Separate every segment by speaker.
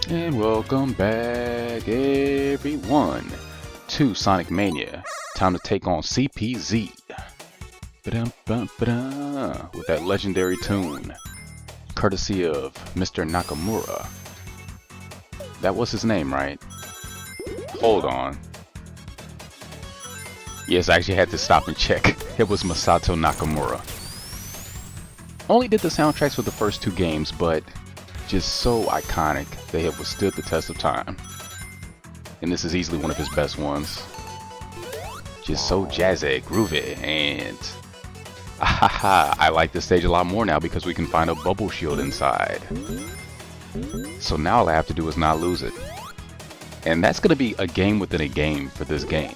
Speaker 1: And welcome back, everyone, to Sonic Mania. Time to take on CPZ. Ba-dum-bum-ba-dum, with that legendary tune, courtesy of Mr. Nakamura. That was his name, right? Hold on. Yes, I actually had to stop and check. It was Masato Nakamura. Only did the soundtracks for the first two games, but just so iconic, they have withstood the test of time. And this is easily one of his best ones. Just so jazzy, groovy, and I like this stage a lot more now because we can find a bubble shield inside. So now all I have to do is not lose it. And that's going to be a game within a game for this game.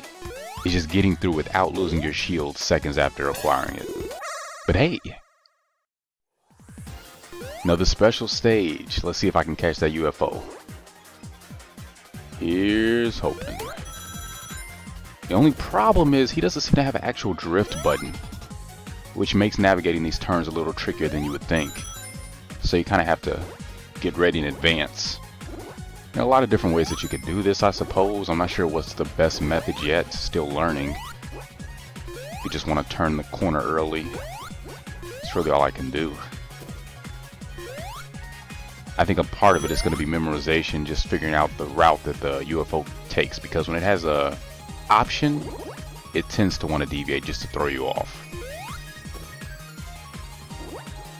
Speaker 1: It's just getting through without losing your shield seconds after acquiring it. But hey, another special stage. Let's see if I can catch that UFO. Here's hoping. The only problem is he doesn't seem to have an actual drift button, which makes navigating these turns a little trickier than you would think. So you kind of have to get ready in advance. There are a lot of different ways that you could do this, I suppose. I'm not sure what's the best method yet. Still learning. If you just want to turn the corner early, it's really all I can do. I think a part of it is going to be memorization, just figuring out the route that the UFO takes, because when it has a option, it tends to want to deviate just to throw you off.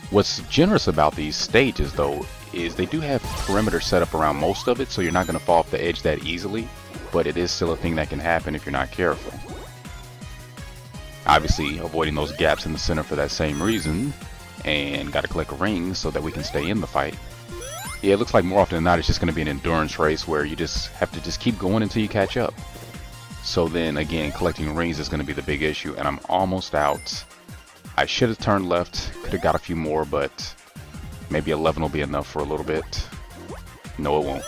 Speaker 1: What's generous about these stages, though, is they do have perimeter set up around most of it, so you're not going to fall off the edge that easily, but it is still a thing that can happen if you're not careful. Obviously, avoiding those gaps in the center for that same reason, and got to collect rings so that we can stay in the fight. Yeah, it looks like more often than not it's just going to be an endurance race where you just have to just keep going until you catch up. So then again, collecting rings is going to be the big issue, and I'm almost out. I should have turned left, could have got a few more, but maybe 11 will be enough for a little bit. No, it won't.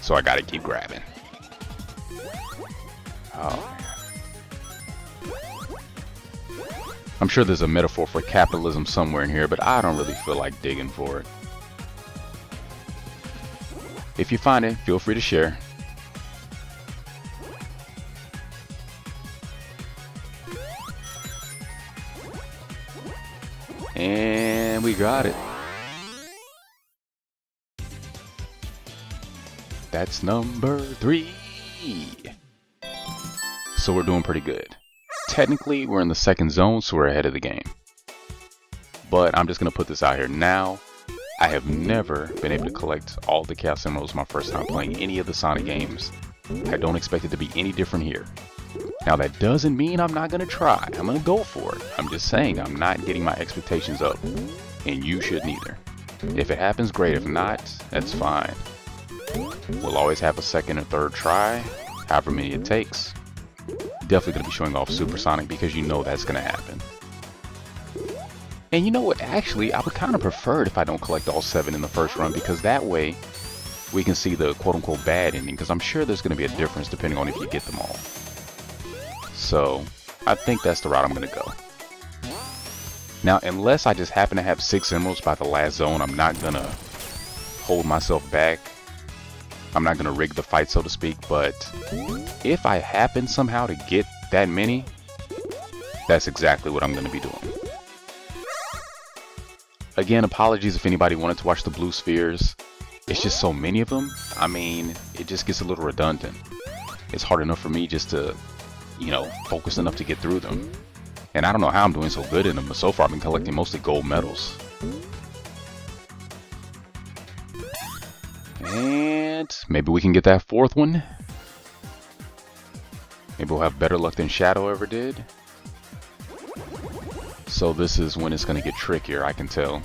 Speaker 1: So I got to keep grabbing. Oh, man. I'm sure there's a metaphor for capitalism somewhere in here, but I don't really feel like digging for it. If you find it, feel free to share. And we got it. That's number 3. So we're doing pretty good. Technically, we're in the second zone, so we're ahead of the game. But I'm just going to put this out here now. I have never been able to collect all the Chaos Emeralds my first time playing any of the Sonic games. I don't expect it to be any different here. Now that doesn't mean I'm not going to try. I'm going to go for it. I'm just saying I'm not getting my expectations up. And you shouldn't either. If it happens, great. If not, that's fine. We'll always have a second and third try, however many it takes. Definitely going to be showing off Super Sonic because you know that's going to happen. And you know what, actually, I would kind of prefer it if I don't collect all 7 in the first run, because that way we can see the quote-unquote bad ending, because I'm sure there's going to be a difference depending on if you get them all. So, I think that's the route I'm going to go. Now, unless I just happen to have 6 emeralds by the last zone, I'm not going to hold myself back. I'm not going to rig the fight, so to speak, but if I happen somehow to get that many, that's exactly what I'm going to be doing. Again, apologies if anybody wanted to watch the blue spheres. It's just so many of them. I mean, it just gets a little redundant. It's hard enough for me just to, you know, focus enough to get through them. And I don't know how I'm doing so good in them, but so far I've been collecting mostly gold medals. And maybe we can get that 4th one. Maybe we'll have better luck than Shadow ever did. So this is when it's going to get trickier, I can tell.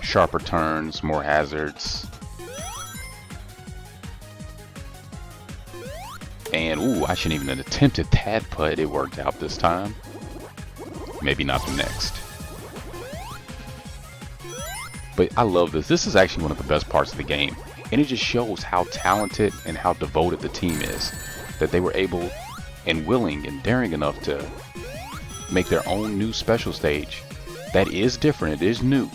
Speaker 1: Sharper turns, more hazards. And, ooh, I shouldn't even have attempted that, but it worked out this time. Maybe not the next. But I love this. This is actually one of the best parts of the game. And it just shows how talented and how devoted the team is. That they were able and willing and daring enough to make their own new special stage that is different, it is new,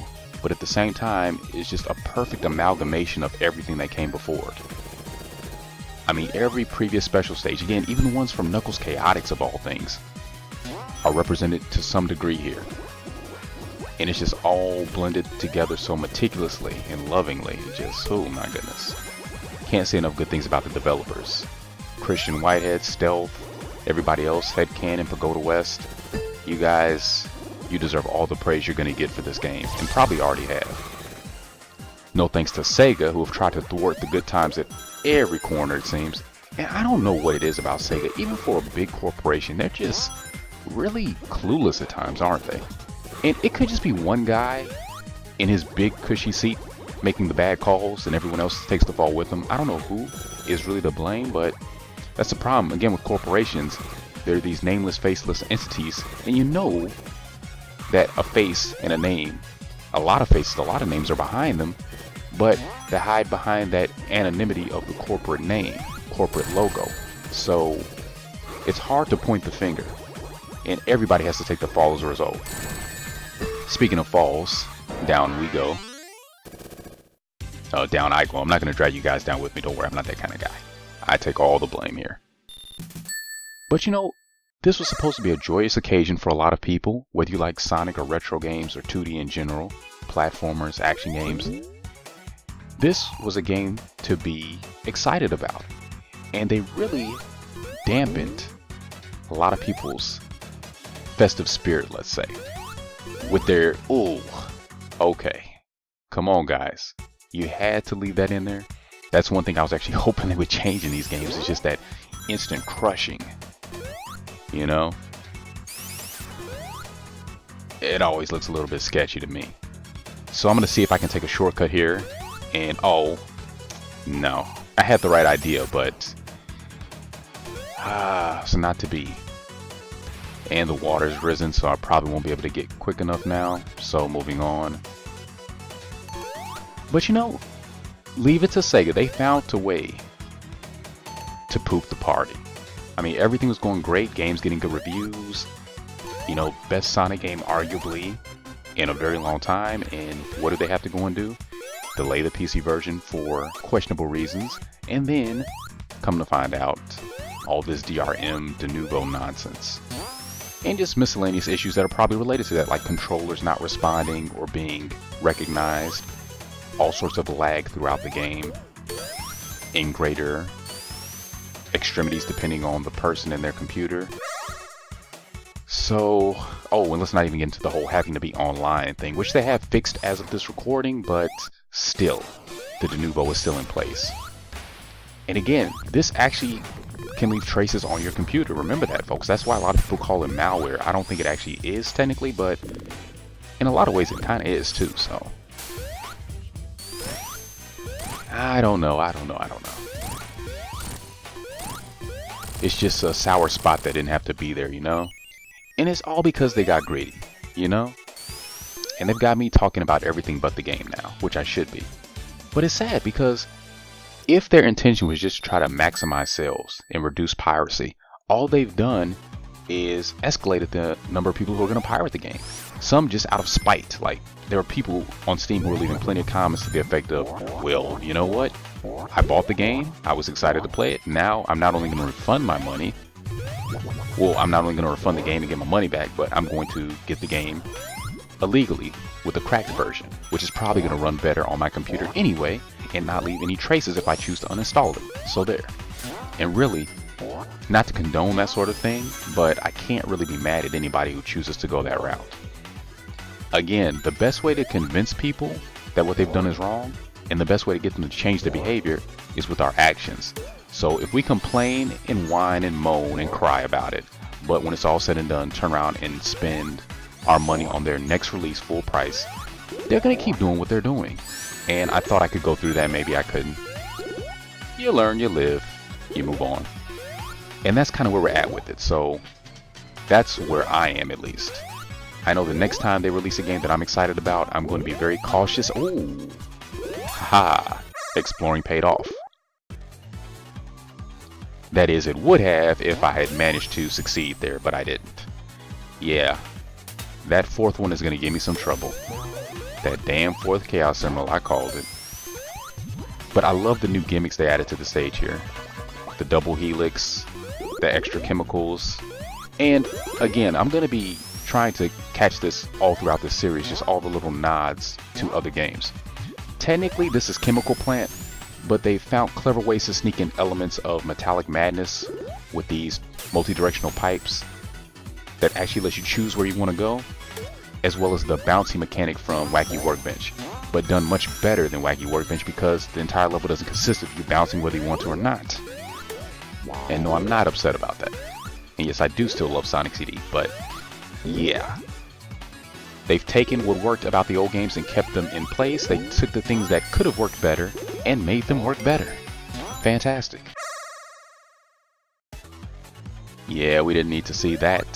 Speaker 1: but at the same time, it's just a perfect amalgamation of everything that came before it. I mean, every previous special stage, again, even the ones from Knuckles Chaotix of all things, are represented to some degree here. And it's just all blended together so meticulously and lovingly. Just, oh my goodness. Can't say enough good things about the developers. Christian Whitehead, Stealth, everybody else, Headcanon, Pagoda West. You guys, you deserve all the praise you're going to get for this game, and probably already have. No thanks to Sega, who have tried to thwart the good times at every corner, it seems. And I don't know what it is about Sega. Even for a big corporation, they're just really clueless at times, aren't they? And it could just be one guy in his big cushy seat making the bad calls and everyone else takes the fall with him. I don't know who is really to blame, but that's the problem. Again, with corporations, they're these nameless, faceless entities, and you know that a face and a name, a lot of faces, a lot of names are behind them, but they hide behind that anonymity of the corporate name, corporate logo. So it's hard to point the finger, and everybody has to take the fall as a result. Speaking of falls, down we go. Down I go. I'm not going to drag you guys down with me. Don't worry, I'm not that kind of guy. I take all the blame here. But you know, this was supposed to be a joyous occasion for a lot of people, whether you like Sonic or retro games or 2D in general, platformers, action games. This was a game to be excited about. And they really dampened a lot of people's festive spirit, let's say. With their, ooh, okay, come on guys, you had to leave that in there. That's one thing I was actually hoping they would change in these games. It's just that instant crushing, you know? It always looks a little bit sketchy to me. So I'm going to see if I can take a shortcut here. And oh, no. I had the right idea, but it's not to be. And the water's risen, so I probably won't be able to get quick enough now. So moving on. But you know, leave it to Sega. They found a way to poop the party. I mean, everything was going great. Games getting good reviews. You know, best Sonic game arguably in a very long time. And what did they have to go and do? Delay the PC version for questionable reasons. And then, come to find out, all this DRM de novo nonsense. And just miscellaneous issues that are probably related to that, like controllers not responding or being recognized, all sorts of lag throughout the game, in greater extremities depending on the person and their computer. So, oh, and let's not even get into the whole having to be online thing, which they have fixed as of this recording, but still, the de novo is still in place. And again, this actually can leave traces on your computer. Remember that, folks. That's why a lot of people call it malware. I don't think it actually is technically, but in a lot of ways it kind of is too, so. I don't know. It's just a sour spot that didn't have to be there, you know? And it's all because they got greedy, you know? And they've got me talking about everything but the game now, which I should be. But it's sad because if their intention was just to try to maximize sales and reduce piracy, all they've done is escalated the number of people who are going to pirate the game. Some just out of spite. Like, there are people on Steam who are leaving plenty of comments to the effect of, well, you know what? I bought the game. I was excited to play it. Now I'm not only going to refund my money. Well, I'm not only going to refund the game and get my money back, but I'm going to get the game illegally with a cracked version, which is probably going to run better on my computer anyway and not leave any traces if I choose to uninstall it. So there. And really, not to condone that sort of thing, but I can't really be mad at anybody who chooses to go that route. Again, the best way to convince people that what they've done is wrong, and the best way to get them to change their behavior, is with our actions. So if we complain and whine and moan and cry about it, but when it's all said and done, turn around and spend our money on their next release full price, they're going to keep doing what they're doing. And I thought I could go through that, maybe I couldn't. You learn, you live, you move on. And that's kind of where we're at with it. So that's where I am, at least. I know the next time they release a game that I'm excited about, I'm going to be very cautious. Ooh, ha! Exploring paid off. That is, it would have if I had managed to succeed there, but I didn't. Yeah, that fourth one is going to give me some trouble. That damn fourth Chaos Emerald, I called it. But I love the new gimmicks they added to the stage here. The double helix, the extra chemicals, and again, I'm going to be trying to catch this all throughout the series, just all the little nods to other games. Technically, this is Chemical Plant, but they found clever ways to sneak in elements of Metallic Madness with these multi-directional pipes that actually let you choose where you want to go, as well as the bouncy mechanic from Wacky Workbench, but done much better than Wacky Workbench because the entire level doesn't consist of you bouncing whether you want to or not. And no, I'm not upset about that. And yes, I do still love Sonic CD, but yeah. They've taken what worked about the old games and kept them in place. They took the things that could have worked better and made them work better. Fantastic. Yeah, we didn't need to see that.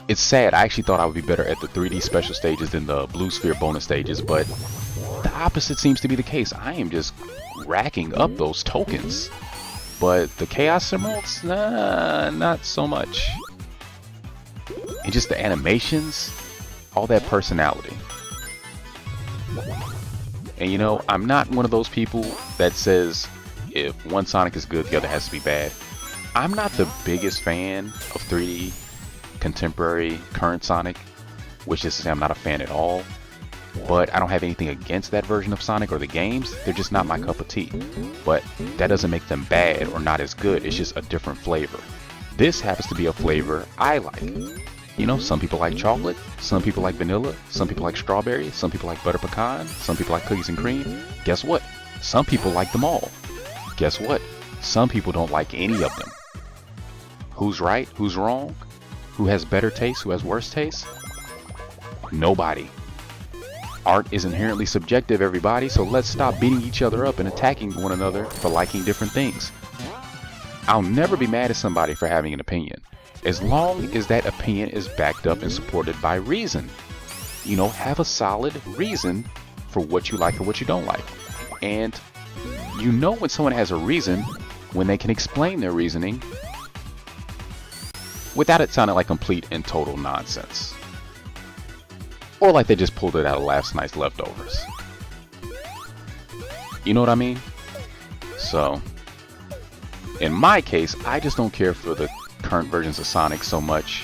Speaker 1: It's sad, I actually thought I would be better at the 3D special stages than the Blue Sphere bonus stages, but the opposite seems to be the case. I am just racking up those tokens. But the Chaos Emeralds, nah, not so much. And just the animations, all that personality. And you know, I'm not one of those people that says if one Sonic is good, the other has to be bad. I'm not the biggest fan of 3D, contemporary, current Sonic, which is to say I'm not a fan at all. But I don't have anything against that version of Sonic or the games. They're just not my cup of tea. But that doesn't make them bad or not as good. It's just a different flavor. This happens to be a flavor I like. You know, some people like chocolate, some people like vanilla, some people like strawberry, some people like butter pecan, some people like cookies and cream. Guess what? Some people like them all. Guess what? Some people don't like any of them. Who's right? Who's wrong? Who has better taste? Who has worse taste? Nobody. Art is inherently subjective, everybody, so let's stop beating each other up and attacking one another for liking different things. I'll never be mad at somebody for having an opinion, as long as that opinion is backed up and supported by reason. You know, have a solid reason for what you like or what you don't like. And you know when someone has a reason, when they can explain their reasoning without it sounding like complete and total nonsense. Or like they just pulled it out of last night's leftovers. You know what I mean? So, in my case, I just don't care for the current versions of Sonic so much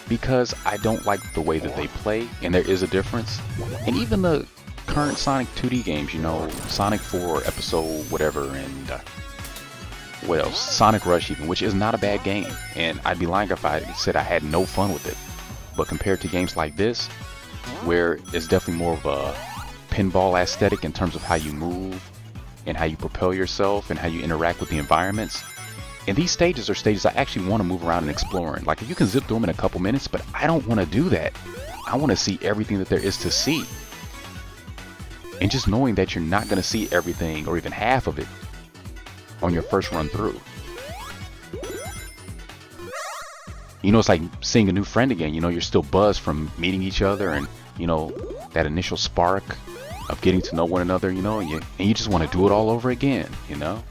Speaker 1: because I don't like the way that they play, and there is a difference. And even the current Sonic 2D games, you know, Sonic 4 episode whatever, and what else? Sonic Rush even, which is not a bad game. And I'd be lying if I said I had no fun with it. But compared to games like this, where it's definitely more of a pinball aesthetic in terms of how you move and how you propel yourself and how you interact with the environments. And these stages are stages I actually want to move around and explore in. Like, you can zip through them in a couple minutes, but I don't want to do that. I want to see everything that there is to see. And just knowing that you're not going to see everything or even half of it on your first run through. You know, it's like seeing a new friend again. You know, you're still buzzed from meeting each other and, you know, that initial spark of getting to know one another, you know, and you just want to do it all over again, you know?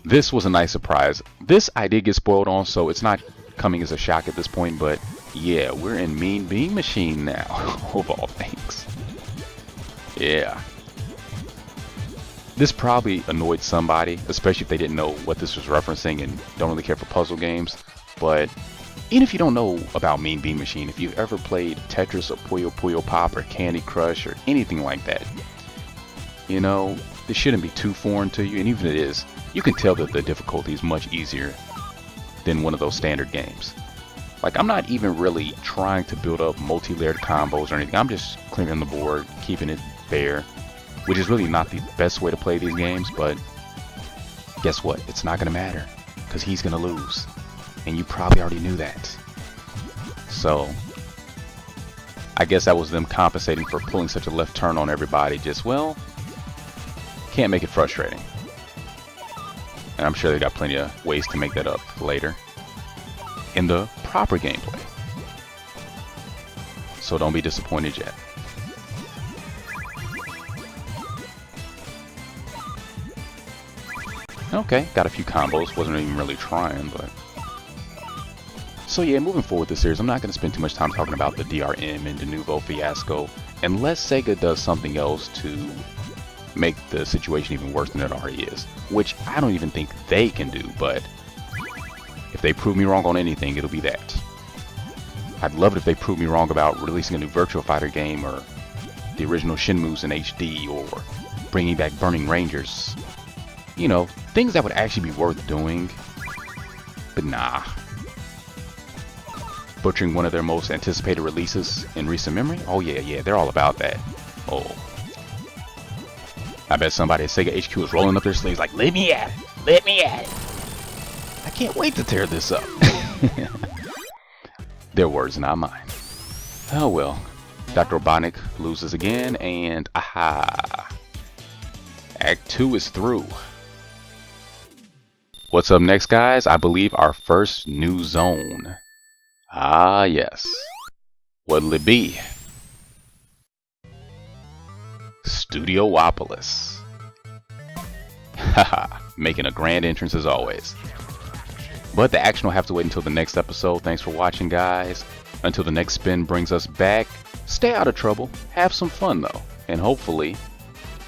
Speaker 1: This was a nice surprise. This I did get spoiled on, so it's not coming as a shock at this point, but yeah, we're in Mean Bean Machine now, of all things. Yeah. This probably annoyed somebody, especially if they didn't know what this was referencing and don't really care for puzzle games. But even if you don't know about Mean Bean Machine, if you've ever played Tetris or Puyo Puyo Pop or Candy Crush or anything like that, you know, this shouldn't be too foreign to you. And even if it is, you can tell that the difficulty is much easier than one of those standard games. Like, I'm not even really trying to build up multi-layered combos or anything. I'm just clearing the board, keeping it bare. Which is really not the best way to play these games, but guess what? It's not going to matter, because he's going to lose. And you probably already knew that. So, I guess that was them compensating for pulling such a left turn on everybody. Just, well, can't make it frustrating. And I'm sure they got plenty of ways to make that up later in the proper gameplay. So don't be disappointed yet. Okay, got a few combos. Wasn't even really trying, but So yeah, moving forward with this series, I'm not going to spend too much time talking about the DRM and De Nouveau fiasco, unless Sega does something else to make the situation even worse than it already is, which I don't even think they can do, but if they prove me wrong on anything, it'll be that. I'd love it if they prove me wrong about releasing a new Virtua Fighter game, or the original Shenmues in HD, or bringing back Burning Rangers. You know, things that would actually be worth doing, but nah. Butchering one of their most anticipated releases in recent memory? Oh yeah, they're all about that. Oh. I bet somebody at Sega HQ is rolling up their sleeves like, let me at it! Let me at it! I can't wait to tear this up. Their words, not mine. Oh well. Dr. Robotnik loses again, and aha! Act 2 is through. What's up next, guys? I believe our first new zone. Ah yes. What'll it be? Studiopolis. Haha, making a grand entrance as always. But the action will have to wait until the next episode. Thanks for watching, guys. Until the next spin brings us back, stay out of trouble, have some fun though, and hopefully,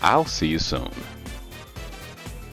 Speaker 1: I'll see you soon.